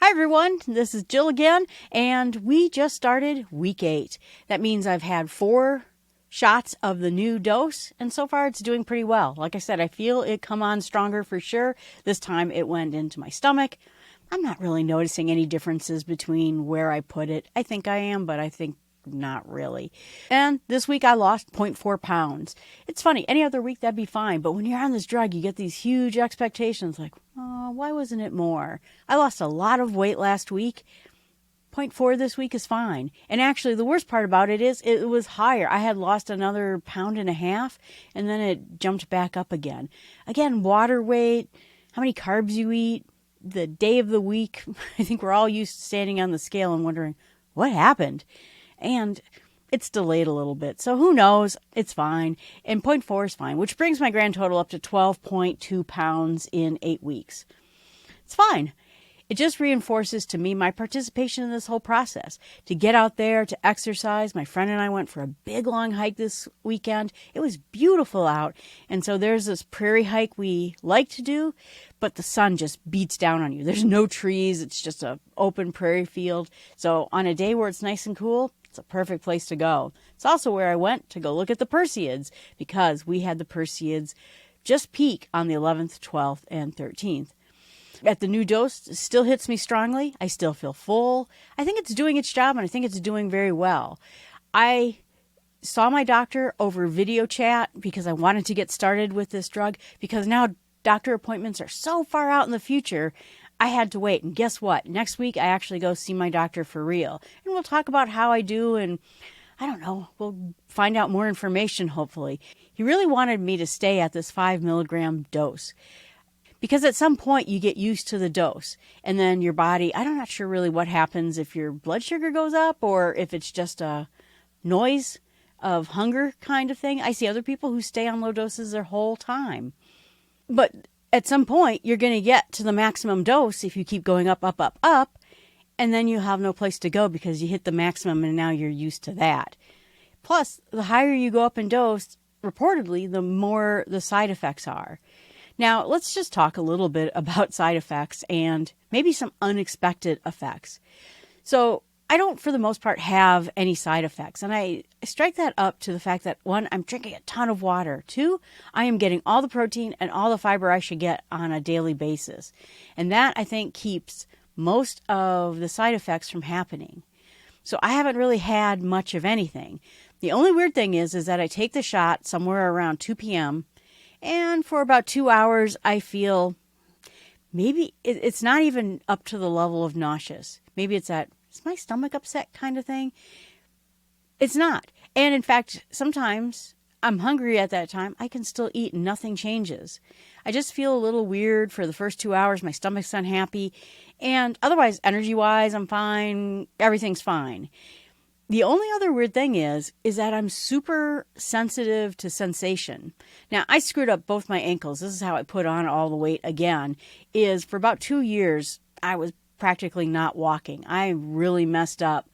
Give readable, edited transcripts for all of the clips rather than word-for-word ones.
Hi everyone, this is Jill again, and we just started week 8. That means I've had 4 shots of the new dose, and so far it's doing pretty well. Like I said, I feel it come on stronger for sure. This time it went into my stomach. I'm not really noticing any differences between where I put it. I think I am, but I think not really. And this week I lost 0.4 pounds. It's funny, any other week that'd be fine, but when you're on this drug, you get these huge expectations like, oh, why wasn't it more? I lost a lot of weight last week. 0.4 this week is fine. And actually, the worst part about it is it was higher. I had lost another 1.5 pounds, and then it jumped back up again. Again, water weight, how many carbs you eat, the day of the week. I think we're all used to standing on the scale and wondering, what happened? And it's delayed a little bit. So who knows? It's fine. And 0.4 is fine, which brings my grand total up to 12.2 pounds in 8 weeks. It's fine. It just reinforces to me my participation in this whole process. To get out there, to exercise. My friend and I went for a big long hike this weekend. It was beautiful out. And so there's this prairie hike we like to do, but the sun just beats down on you. There's no trees. It's just an open prairie field. So on a day where it's nice and cool, it's a perfect place to go. It's also where I went to go look at the Perseids, because we had the Perseids just peak on the 11th, 12th, and 13th. At the new dose, it still hits me strongly. I still feel full. I think it's doing its job, and I think it's doing very well. I saw my doctor over video chat because I wanted to get started with this drug, because now doctor appointments are so far out in the future. I had to wait. And guess what? Next week, I actually go see my doctor for real. And we'll talk about how I do, and I don't know, we'll find out more information, hopefully. He really wanted me to stay at this 5 milligram dose, because at some point you get used to the dose, and then your body, I'm not sure really what happens if your blood sugar goes up or if it's just a noise of hunger kind of thing. I see other people who stay on low doses their whole time. But at some point, you're going to get to the maximum dose if you keep going up, up, up, up, and then you have no place to go because you hit the maximum and now you're used to that. Plus, the higher you go up in dose, reportedly, the more the side effects are. Now, let's just talk a little bit about side effects and maybe some unexpected effects. So, I don't, for the most part, have any side effects. And I strike that up to the fact that, 1, I'm drinking a ton of water. 2, I am getting all the protein and all the fiber I should get on a daily basis. And that, I think, keeps most of the side effects from happening. So I haven't really had much of anything. The only weird thing is that I take the shot somewhere around 2 p.m., and for about 2 hours, I feel maybe it's not even up to the level of nauseous. Maybe it's at, is my stomach upset kind of thing? It's not. And in fact, sometimes I'm hungry at that time. I can still eat and nothing changes. I just feel a little weird for the first 2 hours. My stomach's unhappy. And otherwise, energy-wise, I'm fine. Everything's fine. The only other weird thing is that I'm super sensitive to sensation. Now, I screwed up both my ankles. This is how I put on all the weight again, is for about 2 years, I was practically not walking. I really messed up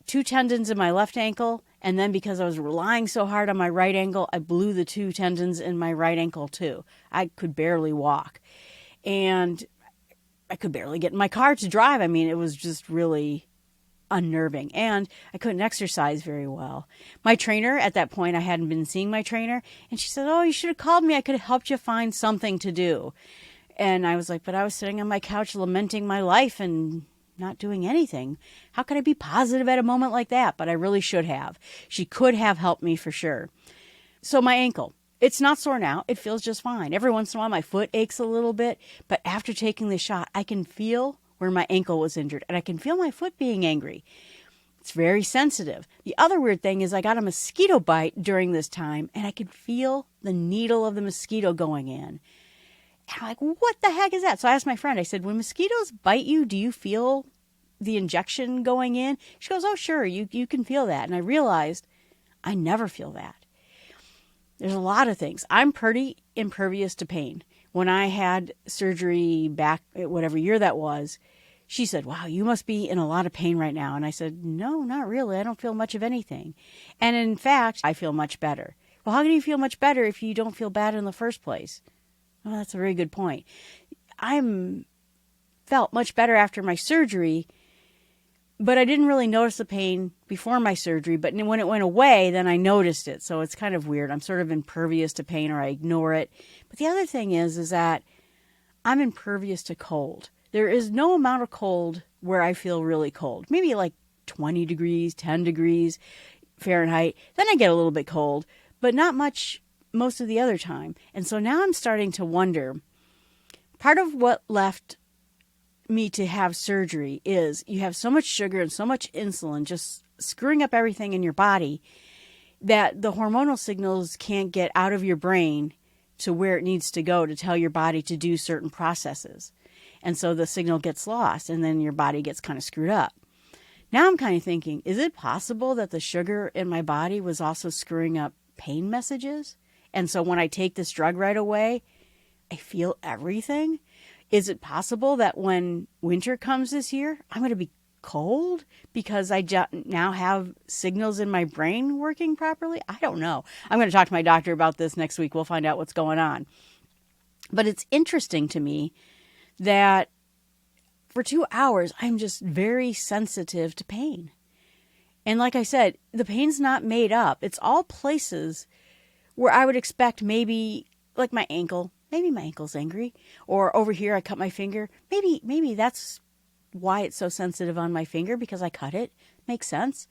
2 tendons in my left ankle, and then because I was relying so hard on my right ankle, I blew the 2 tendons in my right ankle too. I could barely walk, and I could barely get in my car to drive. I mean, it was just really unnerving, and I couldn't exercise very well. My trainer, at that point, I hadn't been seeing my trainer, and she said, oh, you should have called me. I could have helped you find something to do. And I was like, but I was sitting on my couch lamenting my life and not doing anything. How could I be positive at a moment like that? But I really should have. She could have helped me for sure. So my ankle, it's not sore now. It feels just fine. Every once in a while, my foot aches a little bit, but after taking the shot, I can feel where my ankle was injured, and I can feel my foot being angry. It's very sensitive. The other weird thing is I got a mosquito bite during this time, and I could feel the needle of the mosquito going in. And I'm like, what the heck is that? So I asked my friend, I said, when mosquitoes bite you, do you feel the injection going in? She goes, oh, sure, you can feel that. And I realized I never feel that. There's a lot of things. I'm pretty impervious to pain. When I had surgery back, whatever year that was, she said, wow, you must be in a lot of pain right now. And I said, no, not really. I don't feel much of anything. And in fact, I feel much better. Well, how can you feel much better if you don't feel bad in the first place? Well, that's a very good point. I'm felt much better after my surgery, but I didn't really notice the pain before my surgery. But when it went away, then I noticed it. So it's kind of weird. I'm sort of impervious to pain, or I ignore it. But the other thing is that I'm impervious to cold. There is no amount of cold where I feel really cold. Maybe like 20 degrees, 10 degrees Fahrenheit. Then I get a little bit cold, but not much most of the other time. And so now I'm starting to wonder, part of what left me to have surgery is you have so much sugar and so much insulin just screwing up everything in your body that the hormonal signals can't get out of your brain to where it needs to go to tell your body to do certain processes. And so the signal gets lost, and then your body gets kind of screwed up. Now I'm kind of thinking, is it possible that the sugar in my body was also screwing up pain messages? And so when I take this drug right away, I feel everything? Is it possible that when winter comes this year, I'm going to be cold because I now have signals in my brain working properly? I don't know. I'm going to talk to my doctor about this next week. We'll find out what's going on. But it's interesting to me that for 2 hours, I'm just very sensitive to pain. And like I said, the pain's not made up. It's all places where I would expect maybe like my ankle. Maybe my ankle's angry. Or over here, I cut my finger. Maybe that's why it's so sensitive on my finger, because I cut it. Makes sense.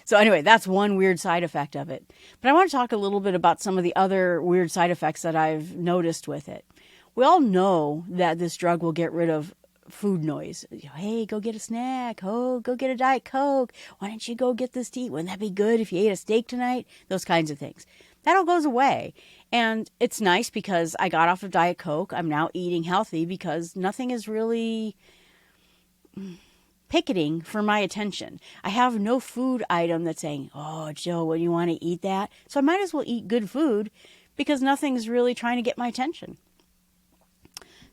So anyway, that's one weird side effect of it. But I want to talk a little bit about some of the other weird side effects that I've noticed with it. We all know that this drug will get rid of food noise. Hey, go get a snack. Oh, go get a Diet Coke. Why don't you go get this to eat? Wouldn't that be good if you ate a steak tonight? Those kinds of things. That all goes away. And it's nice because I got off of Diet Coke. I'm now eating healthy because nothing is really picketing for my attention. I have no food item that's saying, oh, Jill, what do you want to eat that? So I might as well eat good food because nothing's really trying to get my attention.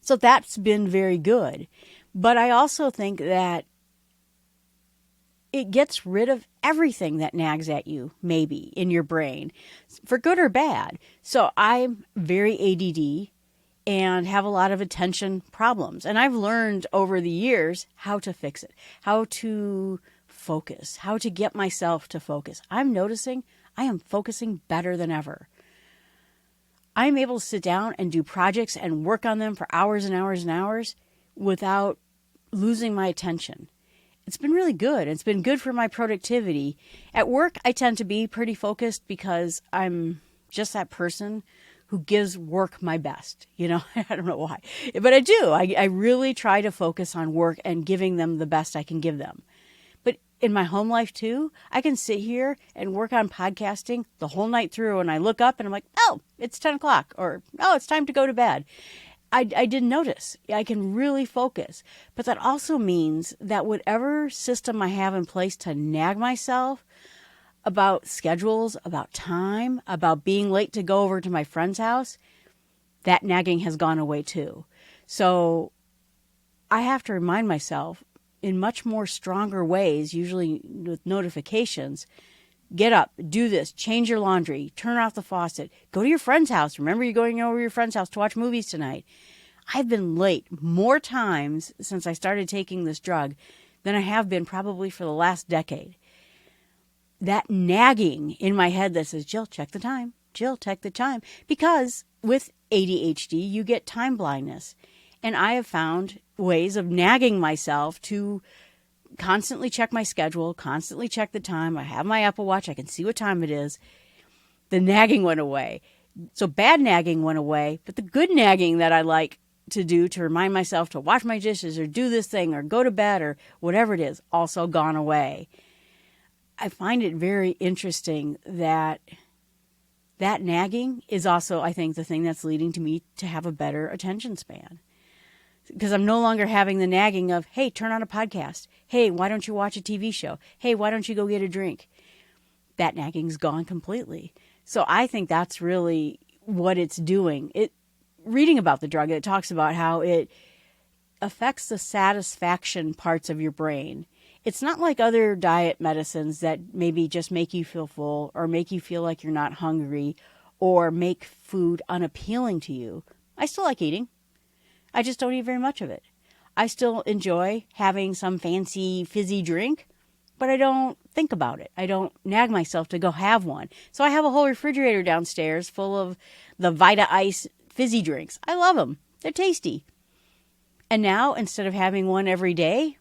So that's been very good. But I also think that it gets rid of everything that nags at you, maybe, in your brain, for good or bad. So I'm very ADD and have a lot of attention problems. And I've learned over the years how to fix it, how to focus, how to get myself to focus. I'm noticing I am focusing better than ever. I'm able to sit down and do projects and work on them for hours and hours and hours without losing my attention. It's been really good. It's been good for my productivity. At work, I tend to be pretty focused because I'm just that person who gives work my best. You know, I don't know why, but I do. I really try to focus on work and giving them the best I can give them. But in my home life too, I can sit here and work on podcasting the whole night through, and I look up and I'm like, oh, it's 10 o'clock, or oh, it's time to go to bed. I didn't notice. I can really focus. But that also means that whatever system I have in place to nag myself about schedules, about time, about being late to go over to my friend's house, that nagging has gone away too. So I have to remind myself in much more stronger ways, usually with notifications, get up, do this, change your laundry, turn off the faucet, go to your friend's house. Remember, you're going over to your friend's house to watch movies tonight. I've been late more times since I started taking this drug than I have been probably for the last decade. That nagging in my head that says, Jill, check the time. Jill, check the time. Because with ADHD, you get time blindness. And I have found ways of nagging myself to constantly check my schedule, constantly check the time. I have my Apple Watch. I can see what time it is. The nagging went away. So bad nagging went away, but the good nagging that I like to do to remind myself to wash my dishes or do this thing or go to bed or whatever it is, also gone away. I find it very interesting that that nagging is also, I think, the thing that's leading to me to have a better attention span. Because I'm no longer having the nagging of, hey, turn on a podcast. Hey, why don't you watch a TV show? Hey, why don't you go get a drink? That nagging's gone completely. So I think that's really what it's doing. Reading about the drug, it talks about how it affects the satisfaction parts of your brain. It's not like other diet medicines that maybe just make you feel full or make you feel like you're not hungry or make food unappealing to you. I still like eating. I just don't eat very much of it. I still enjoy having some fancy fizzy drink, but I don't think about it. I don't nag myself to go have one. So I have a whole refrigerator downstairs full of the Vita Ice fizzy drinks. I love them. They're tasty. And now, instead of having one every day,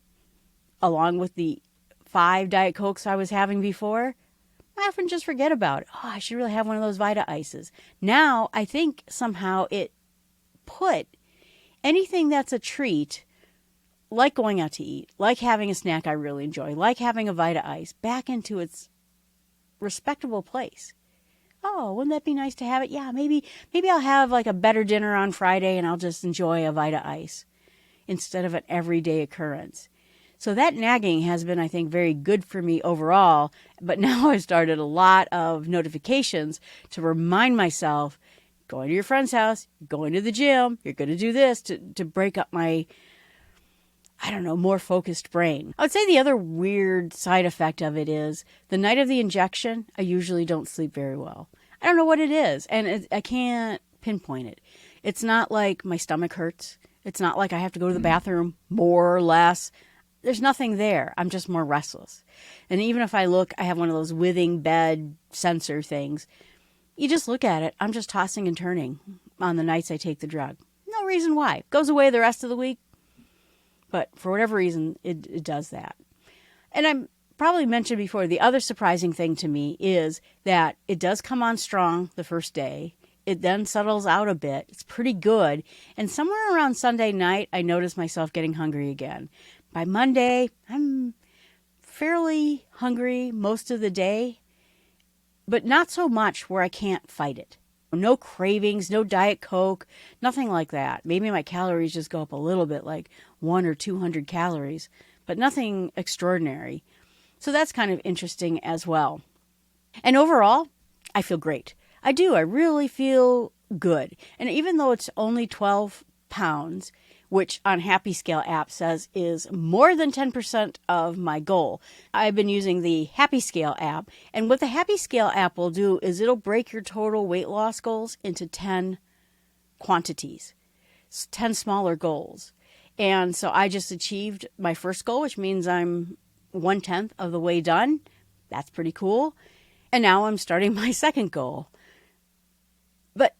along with the 5 Diet Cokes I was having before, I often just forget about it. Oh, I should really have one of those Vita Ices. Now, I think somehow it put anything that's a treat, like going out to eat, like having a snack I really enjoy, like having a Vita Ice, back into its respectable place. Oh, wouldn't that be nice to have it? Yeah, maybe I'll have like a better dinner on Friday and I'll just enjoy a Vita Ice instead of an everyday occurrence. So that nagging has been, I think, very good for me overall. But now I've started a lot of notifications to remind myself, going to your friend's house, going to the gym, you're going to do this to break up my, more focused brain. I would say the other weird side effect of it is the night of the injection, I usually don't sleep very well. I don't know what it is, and I can't pinpoint it. It's not like my stomach hurts. It's not like I have to go to the bathroom more or less. There's nothing there. I'm just more restless. And even if I look, I have one of those withing bed sensor things. You just look at it. I'm just tossing and turning on the nights I take the drug. No reason why. It goes away the rest of the week. But for whatever reason, it does that. And I probably mentioned before, the other surprising thing to me is that it does come on strong the first day. It then settles out a bit. It's pretty good. And somewhere around Sunday night, I notice myself getting hungry again. By Monday, I'm fairly hungry most of the day, but not so much where I can't fight it. No cravings, no Diet Coke, nothing like that. Maybe my calories just go up a little bit, like 100 or 200 calories, but nothing extraordinary. So that's kind of interesting as well. And overall, I feel great. I do. I really feel good. And even though it's only 12 pounds, which on Happy Scale app says is more than 10% of my goal, I've been using the Happy Scale app. And what the Happy Scale app will do is it'll break your total weight loss goals into 10 quantities, 10 smaller goals. And so I just achieved my first goal, which means I'm 1/10 of the way done. That's pretty cool. And now I'm starting my second goal. But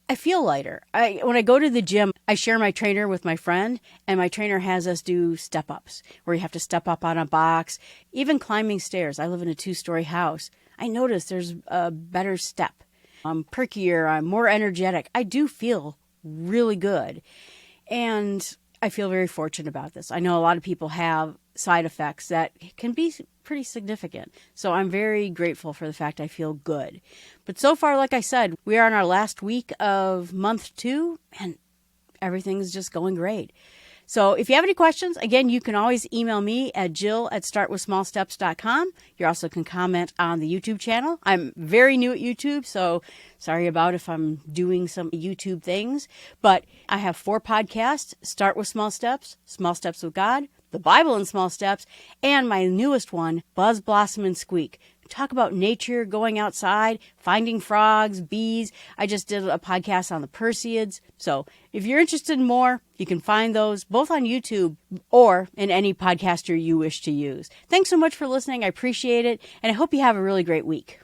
I feel lighter. When I go to the gym, I share my trainer with my friend, and my trainer has us do step-ups, where you have to step up on a box, even climbing stairs. I live in a 2-story house. I notice there's a better step. I'm perkier, I'm more energetic. I do feel really good. And I feel very fortunate about this. I know a lot of people have side effects that can be pretty significant. So I'm very grateful for the fact I feel good. But so far, like I said, we are in our last week of month 2, and everything's just going great. So if you have any questions, again, you can always email me at jill@startwithsmallsteps.com. You also can comment on the YouTube channel. I'm very new at YouTube, so sorry about if I'm doing some YouTube things. But I have 4 podcasts: Start with Small Steps, Small Steps with God, The Bible in Small Steps, and my newest one, Buzz, Blossom, and Squeak. Talk about nature, going outside, finding frogs, bees. I just did a podcast on the Perseids. So if you're interested in more, you can find those both on YouTube or in any podcaster you wish to use. Thanks so much for listening. I appreciate it, and I hope you have a really great week.